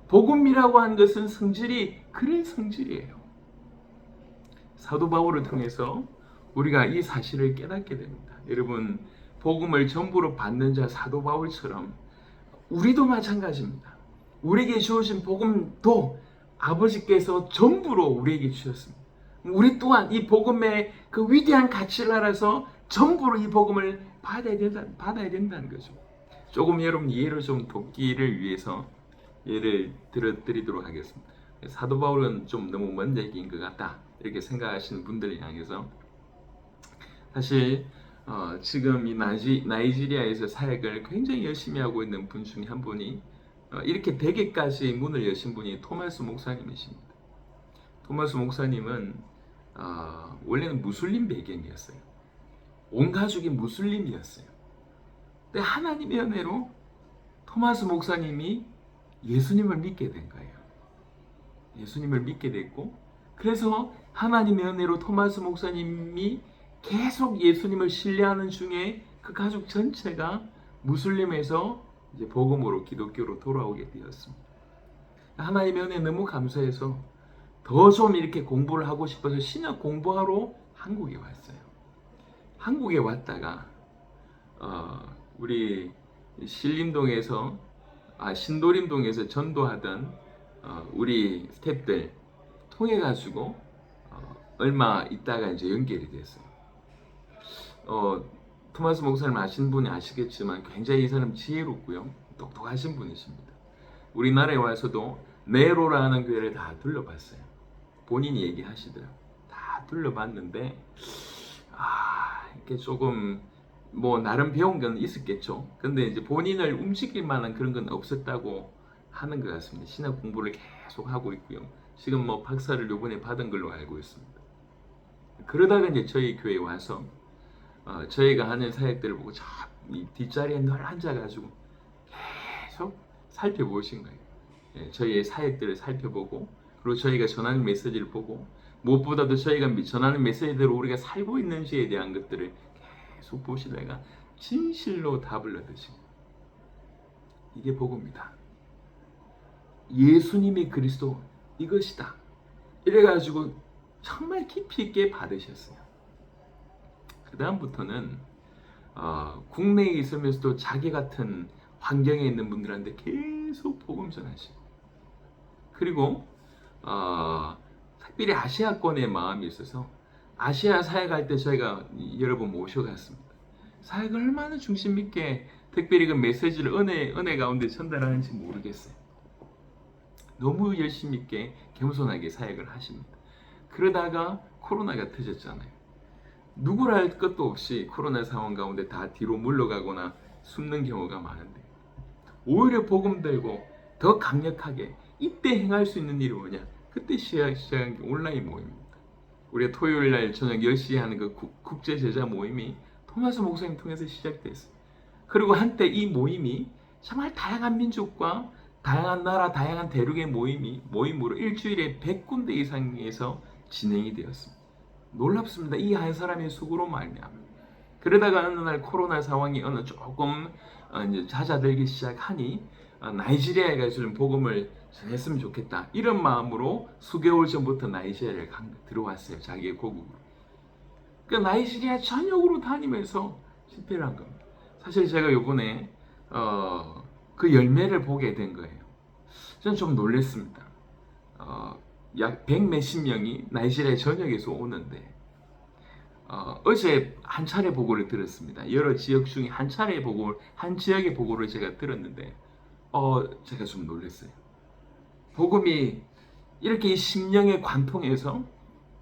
복음이라고 하는 것은 성질이 그런 성질이에요. 사도 바울을 통해서 우리가 이 사실을 깨닫게 됩니다. 여러분, 복음을 전부로 받는 자 사도 바울처럼 우리도 마찬가지입니다. 우리에게 주어진 복음도 아버지께서 전부로 우리에게 주셨습니다. 우리 또한 이 복음의 그 위대한 가치를 알아서 전부로 이 복음을 받아야 된다는 거죠. 조금 여러분 이해를 좀 돕기를 위해서 예를 들어드리도록 하겠습니다. 사도 바울은 좀 너무 먼 얘기인 것 같다 이렇게 생각하시는 분들을 향해서, 사실 지금 이 나이지리아에서 사역을 굉장히 열심히 하고 있는 분 중에 한 분이, 이렇게 대개까지 문을 여신 분이 토마스 목사님이십니다. 토마스 목사님은 원래는 무슬림 배경이었어요. 온 가족이 무슬림이었어요. 근데 하나님의 은혜로 토마스 목사님이 예수님을 믿게 된 거예요. 예수님을 믿게 됐고, 그래서 하나님의 은혜로 토마스 목사님이 계속 예수님을 신뢰하는 중에 그 가족 전체가 무슬림에서 이제 복음으로 기독교로 돌아오게 되었습니다. 하나님의 은혜 너무 감사해서 더 좀 이렇게 공부를 하고 싶어서 신학 공부하러 한국에 왔어요. 한국에 왔다가 우리 신림동에서 신도림동에서 전도하던 우리 스태프들 통해 가지고 얼마 있다가 이제 연결이 됐어요. 토마스 목사님 아시는 분이 아시겠지만 굉장히 이 사람 지혜롭고요, 똑똑하신 분이십니다. 우리나라에 와서도 네로라는 교회를 다 둘러봤어요. 본인이 얘기하시더라고요. 다 둘러봤는데 이게 조금 뭐 나름 배운 건 있었겠죠. 근데 이제 본인을 움직일 만한 그런 건 없었다고 하는 것 같습니다. 신학 공부를 계속 하고 있고요. 지금 뭐 박사를 요번에 받은 걸로 알고 있습니다. 그러다가 이제 저희 교회에 와서 저희가 하는 사역들을 보고 저 뒷자리에 늘 앉아가지고 계속 살펴보신 거예요. 예, 저희의 사역들을 살펴보고, 그리고 저희가 전하는 메시지를 보고, 무엇보다도 저희가 전하는 메시지대로 우리가 살고 있는지에 대한 것들을 계속 보시다가 진실로 답을 얻으시고, 이게 복음이다, 예수님이 그리스도 이것이다, 이래가지고 정말 깊이 있게 받으셨어요. 그 다음부터는 국내에 있으면서도 자기 같은 환경에 있는 분들한테 계속 복음 전하시고, 그리고 특별히 아시아권의 마음이 있어서 아시아 사역할 때 저희가 여러 번 모셔갔습니다. 사역을 얼마나 중심 있게 특별히 그 메시지를 은혜 가운데 전달하는지 모르겠어요. 너무 열심히 있게 겸손하게 사역을 하십니다. 그러다가 코로나가 터졌잖아요. 누구랄 것도 없이 코로나 상황 가운데 다 뒤로 물러가거나 숨는 경우가 많은데, 오히려 복음 들고 더 강력하게 이때 행할 수 있는 일이 뭐냐? 그때 시작한 게 온라인 모임입니다. 우리가 토요일 날 저녁 10시에 하는 그 국제 제자 모임이 토마스 목사님 통해서 시작됐어요. 그리고 한때 이 모임이 정말 다양한 민족과 다양한 나라, 다양한 대륙의 모임으로 일주일에 100군데 이상에서 진행이 되었습니다. 놀랍습니다. 이 한 사람의 수고로 말미암아. 그러다가 어느 날 코로나 상황이 조금 이제 잦아들기 시작하니 나이지리아에 가서 좀 복음을 전했으면 좋겠다, 이런 마음으로 수개월 전부터 나이지리아를 들어왔어요. 자기의 고국으로. 그 나이지리아 전역으로 다니면서 집회를 한 겁니다. 사실 제가 요번에 그 열매를 보게 된 거예요. 저는 좀 놀랐습니다. 약 100몇십 명이 나이지리아 전역에서 오는데, 어제 한 차례 보고를 들었습니다. 여러 지역 중에 한 지역의 보고를 제가 들었는데, 제가 좀 놀랐어요. 복음이 이렇게 심령의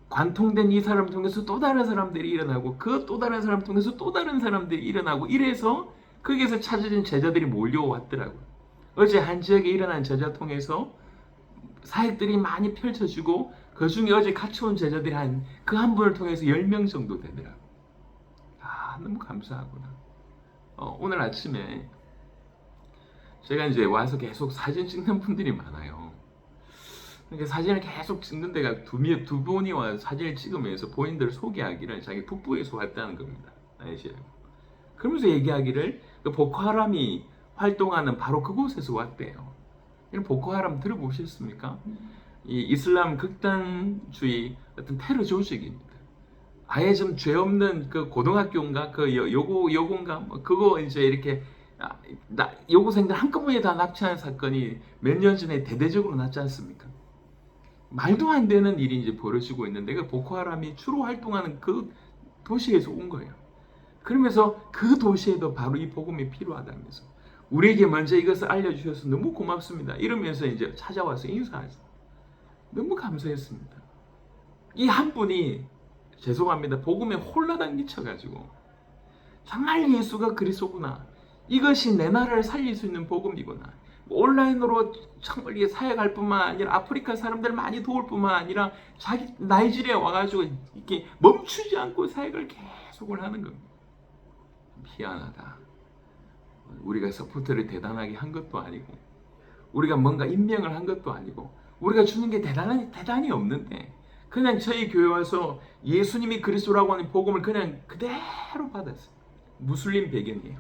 관통된 이 사람 통해서 또 다른 사람들이 일어나고, 그 또 다른 사람 통해서 또 다른 사람들이 일어나고, 이래서 거기에서 찾아진 제자들이 몰려왔더라고요. 어제 한 지역에 일어난 제자 통해서 사역들이 많이 펼쳐지고, 그 중에 어제 같이 온 제자들이 그 한 분을 통해서 10명 정도 되더라고요. 너무 감사하구나. 오늘 아침에 제가 이제 와서 계속 사진 찍는 분들이 많아요. 그러니까 사진을 계속 찍는 데가 두 분이 와서 사진을 찍으면서 본인들을 소개하기를 자기 북부에서 왔다는 겁니다. 그러면서 얘기하기를 그 보코하람이 활동하는 바로 그곳에서 왔대요. 보코하람 들어보셨습니까? 이 이슬람 극단주의 어떤 테러 조직입니다. 아예 좀 죄 없는 그 고등학교인가 그 여고인가 그거 이제 이렇게 여고생들 한꺼번에 다 납치하는 사건이 몇 년 전에 대대적으로 났지 않습니까? 말도 안 되는 일이 이제 벌어지고 있는데, 그 보코하람이 주로 활동하는 그 도시에서 온 거예요. 그러면서 그 도시에도 바로 이 복음이 필요하다면서 우리에게 먼저 이것을 알려주셔서 너무 고맙습니다, 이러면서 이제 찾아와서 인사하죠. 너무 감사했습니다. 이 한 분이 죄송합니다, 복음에 홀라당 미쳐가지고 정말 예수가 그리스도구나, 이것이 내 나라를 살릴 수 있는 복음이구나, 온라인으로 정말 사역할 뿐만 아니라 아프리카 사람들 많이 도울 뿐만 아니라 자기 나이지리아 와가지고 이렇게 멈추지 않고 사역을 계속을 하는 겁니다. 희한하다. 우리가 서포트를 대단하게 한 것도 아니고, 우리가 뭔가 임명을 한 것도 아니고, 우리가 주는 게 대단히 없는데, 그냥 저희 교회 와서 예수님이 그리스도라고 하는 복음을 그냥 그대로 받았어요. 무슬림 배경이에요.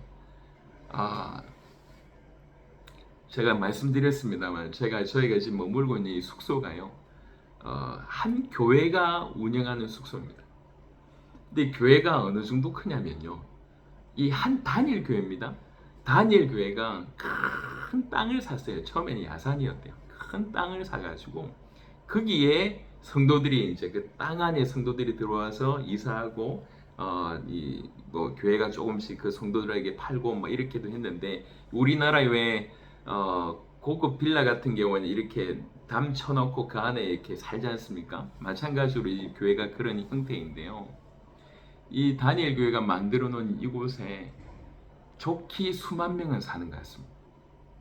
제가 말씀드렸습니다만, 저희가 지금 머물고 있는 이 숙소가요, 한 교회가 운영하는 숙소입니다. 근데 교회가 어느 정도 크냐면요, 이 한 단일 교회입니다. 단일 교회가 큰 땅을 샀어요. 처음에는 야산이었대요. 큰 땅을 사가지고 거기에 성도들이 이제 그 땅 안에 성도들이 들어와서 이사하고 이 뭐 교회가 조금씩 그 성도들에게 팔고 뭐 이렇게도 했는데 우리나라에 왜 고급 빌라 같은 경우는 이렇게 담 쳐놓고 그 안에 이렇게 살지 않습니까? 마찬가지로 이 교회가 그런 형태인데요. 이 다니엘 교회가 만들어 놓은 이곳에 좋게 수만 명은 사는 것 같습니다.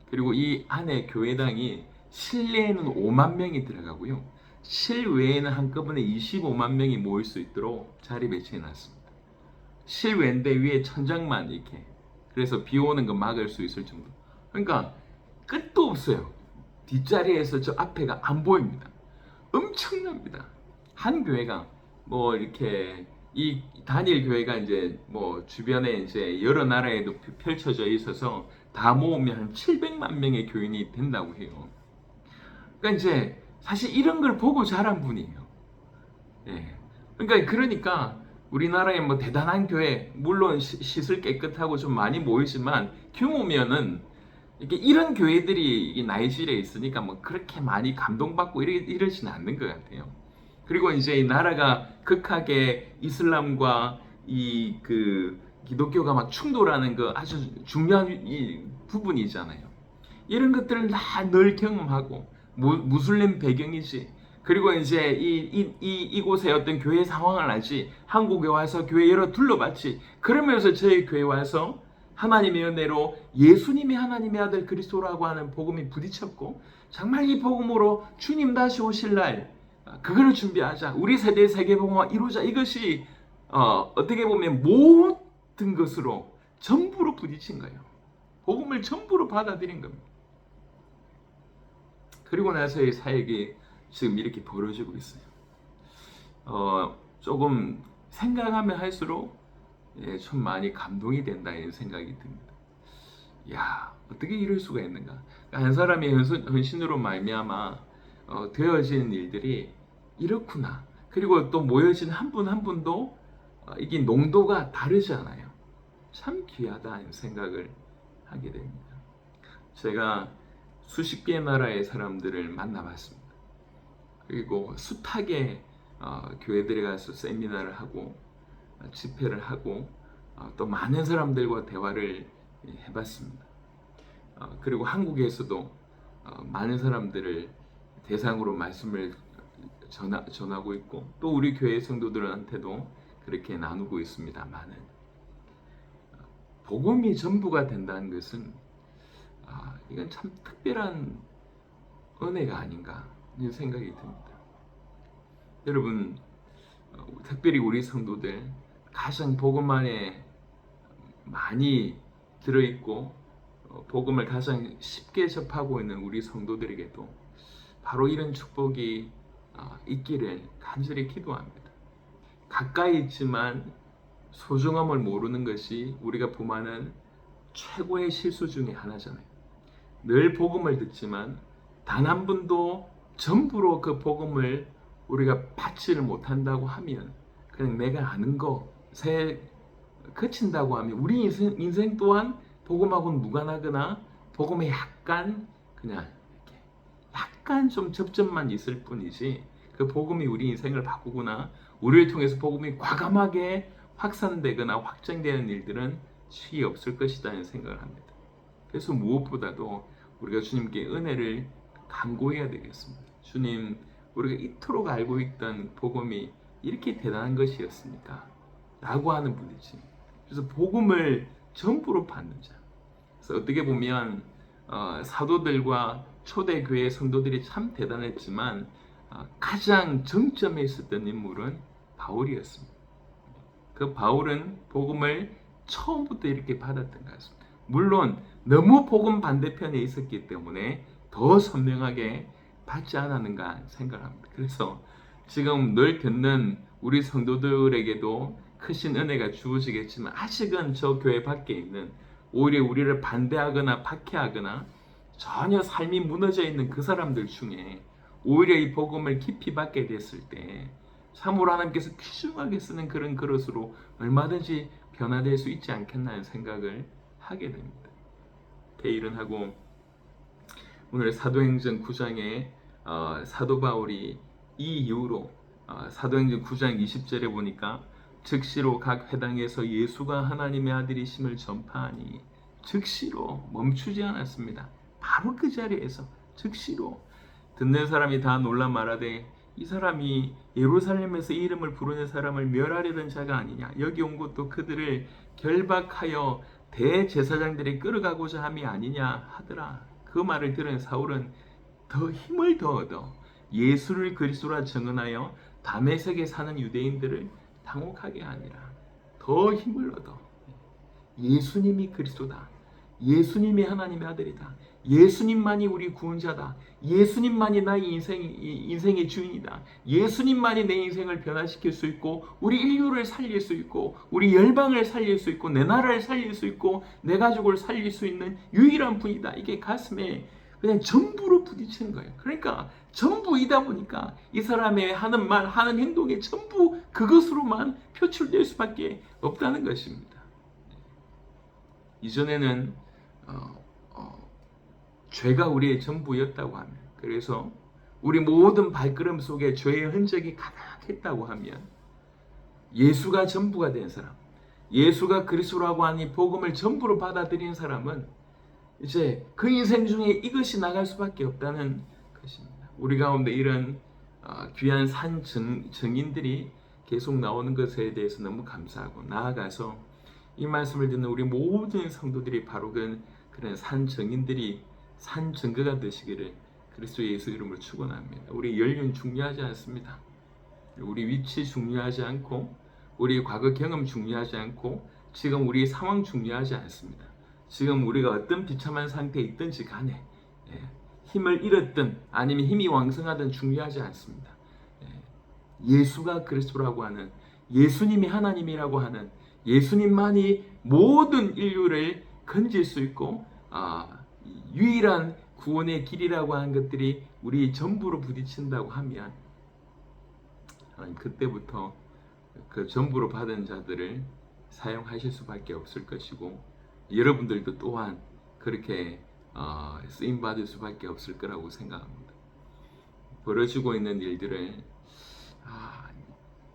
그리고 이 안에 교회당이 실내에는 5만 명이 들어가고요. 실외에는 한꺼번에 25만 명이 모일 수 있도록 자리 배치해 놨습니다. 실외인데 위에 천장만 이렇게, 그래서 비 오는 거 막을 수 있을 정도. 그러니까 끝도 없어요. 뒷자리에서 저 앞에가 안 보입니다. 엄청납니다. 한 교회가 뭐 이렇게 이 단일 교회가 이제 뭐 주변에 이제 여러 나라에도 펼쳐져 있어서 다 모으면 한 700만 명의 교인이 된다고 해요. 그러니까 이제 사실 이런 걸 보고 자란 분이에요. 예. 그러니까 우리나라에 뭐 대단한 교회, 물론 시설 깨끗하고 좀 많이 모이지만 규모면은 이렇게 이런 교회들이 나이지리아에 있으니까 뭐 그렇게 많이 감동받고 이러지는 않는 것 같아요. 그리고 이제 이 나라가 극하게 이슬람과 이 그 기독교가 막 충돌하는 거 아주 중요한 이 부분이잖아요. 이런 것들을 다 늘 경험하고 무슬림 배경이지. 그리고 이제 이곳에 어떤 교회 상황을 알지. 한국에 와서 교회 여러 둘러봤지. 그러면서 저희 교회 와서 하나님의 은혜로 예수님이 하나님의 아들 그리스도라고 하는 복음이 부딪혔고, 정말 이 복음으로 주님 다시 오실 날 그거를 준비하자. 우리 세대의 세계복음화 이루자. 이것이 어떻게 보면 모든 것으로 전부로 부딪힌 거예요. 복음을 전부로 받아들인 겁니다. 그리고 나서의 사역이 지금 이렇게 벌어지고 있어요. 조금 생각하면 할수록 좀 많이 감동이 된다 이런 생각이 듭니다. 야, 어떻게 이럴 수가 있는가? 한 사람의 헌신으로 말미암아 되어지는 일들이 이렇구나. 그리고 또 모여진 한 분 한 분도 이게 농도가 다르잖아요. 참 귀하다 이런 생각을 하게 됩니다. 제가 수십 개의 나라의 사람들을 만나봤습니다. 그리고 숱하게 교회들에 가서 세미나를 하고 집회를 하고 또 많은 사람들과 대화를 해봤습니다. 그리고 한국에서도 많은 사람들을 대상으로 말씀을 전하고 있고 또 우리 교회 성도들한테도 그렇게 나누고 있습니다. 많은 복음이 전부가 된다는 것은 이건 참 특별한 은혜가 아닌가 이런 생각이 듭니다. 여러분, 특별히 우리 성도들 가장 복음 안에 많이 들어있고 복음을 가장 쉽게 접하고 있는 우리 성도들에게도 바로 이런 축복이 있기를 간절히 기도합니다. 가까이 있지만 소중함을 모르는 것이 우리가 범하는 최고의 실수 중에 하나잖아요. 늘 복음을 듣지만 단 한 번도 전부로 그 복음을 우리가 받지를 못한다고 하면 그냥 내가 아는 것에 그친다고 하면 우리 인생 또한 복음하고는 무관하거나 복음에 약간 그냥 이렇게 약간 좀 접점만 있을 뿐이지 그 복음이 우리 인생을 바꾸거나 우리를 통해서 복음이 과감하게 확산되거나 확장되는 일들은 쉽게 없을 것이라는 생각을 합니다. 그래서 무엇보다도 우리가 주님께 은혜를 간구해야 되겠습니다. 주님, 우리가 이토록 알고 있던 복음이 이렇게 대단한 것이었습니까? 라고 하는 분이지. 그래서 복음을 전부로 받는 자. 그래서 어떻게 보면 사도들과 초대교회 성도들이 참 대단했지만 가장 정점에 있었던 인물은 바울이었습니다. 그 바울은 복음을 처음부터 이렇게 받았던 것 같습니다. 물론 너무 복음 반대편에 있었기 때문에 더 선명하게 받지 않았는가 생각합니다. 그래서 지금 늘 듣는 우리 성도들에게도 크신 은혜가 주어지겠지만 아직은 저 교회 밖에 있는 오히려 우리를 반대하거나 박해하거나 전혀 삶이 무너져 있는 그 사람들 중에 오히려 이 복음을 깊이 받게 됐을 때 참으로 하나님께서 귀중하게 쓰는 그런 그릇으로 얼마든지 변화될 수 있지 않겠나 하는 생각을 하게 됩니다. 일어나고 오늘 사도행전 9장에 사도 바울이 이 이후로 사도행전 9장 20절에 보니까 즉시로 각 회당에서 예수가 하나님의 아들이심을 전파하니 즉시로 멈추지 않았습니다. 바로 그 자리에서 즉시로 듣는 사람이 다 놀라 말하되 이 사람이 예루살렘에서 이 이름을 부르는 사람을 멸하려던 자가 아니냐. 여기 온 것도 그들을 결박하여 대제사장들이 끌어가고자 함이 아니냐 하더라. 그 말을 들은 사울은 더 힘을 더 얻어 예수를 그리스도라 증언하여 다메섹에 사는 유대인들을 당혹하게 하니라. 더 힘을 얻어 예수님이 그리스도다. 예수님이 하나님의 아들이다. 예수님만이 우리 구원자다. 예수님만이 나의 인생의 주인이다. 예수님만이 내 인생을 변화시킬 수 있고 우리 인류를 살릴 수 있고 우리 열방을 살릴 수 있고 내 나라를 살릴 수 있고 내 가족을 살릴 수 있는 유일한 분이다. 이게 가슴에 그냥 전부로 부딪히는 거예요. 그러니까 전부이다 보니까 이 사람의 하는 말, 하는 행동이 전부 그것으로만 표출될 수밖에 없다는 것입니다. 이전에는 죄가 우리의 전부였다고 하면, 그래서 우리 모든 발걸음 속에 죄의 흔적이 가득했다고 하면 예수가 전부가 된 사람, 예수가 그리스도라고 하니 복음을 전부로 받아들인 사람은 이제 그 인생 중에 이것이 나갈 수밖에 없다는 것입니다. 우리 가운데 이런 귀한 산 증인들이 계속 나오는 것에 대해서 너무 감사하고, 나아가서 이 말씀을 듣는 우리 모든 성도들이 바로 그런 산 증인들이 산 증거가 되시기를 그리스도 예수 이름으로 축원합니다. 우리 연륜 중요하지 않습니다. 우리 위치 중요하지 않고 우리 과거 경험 중요하지 않고 지금 우리 상황 중요하지 않습니다. 지금 우리가 어떤 비참한 상태에 있든지 간에 힘을 잃었든 아니면 힘이 왕성하든 중요하지 않습니다. 예수가 그리스도라고 하는, 예수님이 하나님이라고 하는, 예수님만이 모든 인류를 건질 수 있고 유일한 구원의 길이라고 하는 것들이 우리 전부로 부딪힌다고 하면 하나님 그때부터 그 전부로 받은 자들을 사용하실 수밖에 없을 것이고, 여러분들도 또한 그렇게 쓰임받을 수밖에 없을 거라고 생각합니다. 벌어지고 있는 일들을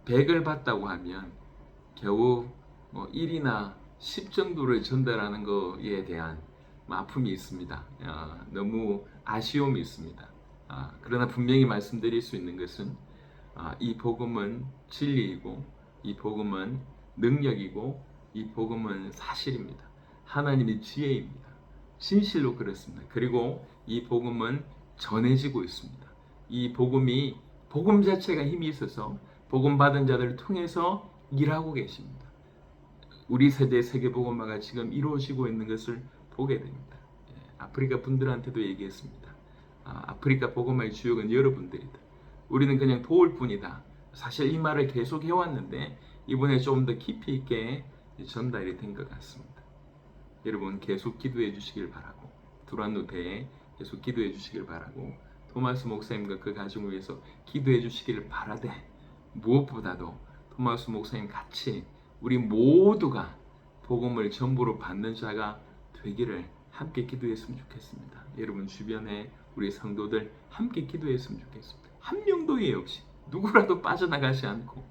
100을 받다고 하면 겨우 1이나 10 정도를 전달하는 것에 대한 아픔이 있습니다. 너무 아쉬움이 있습니다. 그러나 분명히 말씀드릴 수 있는 것은 이 복음은 진리이고 이 복음은 능력이고 이 복음은 사실입니다. 하나님의 지혜입니다. 진실로 그렇습니다. 그리고 이 복음은 전해지고 있습니다. 이 복음 자체가 힘이 있어서 복음 받은 자들을 통해서 일하고 계십니다. 우리 세대 세계복음화가 지금 이루어지고 있는 것을 보게 됩니다. 아프리카 분들한테도 얘기했습니다. 아프리카 복음화의 주역은 여러분들이다. 우리는 그냥 도울 뿐이다. 사실 이 말을 계속 해왔는데 이번에 좀 더 깊이 있게 전달이 된 것 같습니다. 여러분 계속 기도해 주시길 바라고, 두란노태에 계속 기도해 주시길 바라고, 토마스 목사님과 그 가정을 위해서 기도해 주시기를 바라되, 무엇보다도 토마스 목사님 같이 우리 모두가 복음을 전부로 받는 자가 되기를 함께 기도했으면 좋겠습니다. 여러분 주변에 우리 성도들 함께 기도했으면 좋겠습니다. 한 명도 예 없이 누구라도 빠져나가지 않고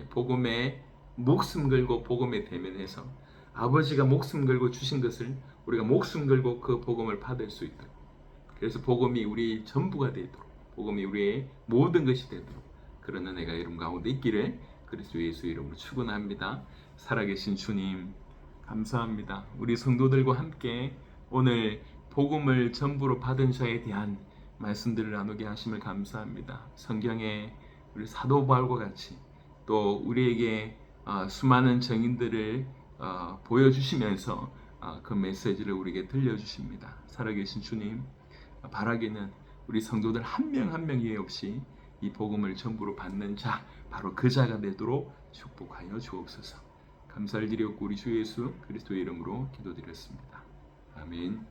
복음에 목숨 걸고 복음에 대면해서 아버지가 목숨 걸고 주신 것을 우리가 목숨 걸고 그 복음을 받을 수 있도록, 그래서 복음이 우리 전부가 되도록, 복음이 우리의 모든 것이 되도록 그런 은혜가 여러분 가운데 있기를 그리스도 예수 이름으로 축원합니다. 살아계신 주님 감사합니다. 우리 성도들과 함께 오늘 복음을 전부로 받은 자에 대한 말씀들을 나누게 하심을 감사합니다. 성경에 우리 사도 바울과 같이 또 우리에게 수많은 증인들을 보여주시면서 그 메시지를 우리에게 들려주십니다. 살아계신 주님, 바라기는 우리 성도들 한 명 한 명 예외 없이 이 복음을 전부로 받는 자, 바로 그 자가 되도록 축복하여 주옵소서. 감사를 드렸고 우리 주 예수 그리스도의 이름으로 기도드렸습니다. 아멘.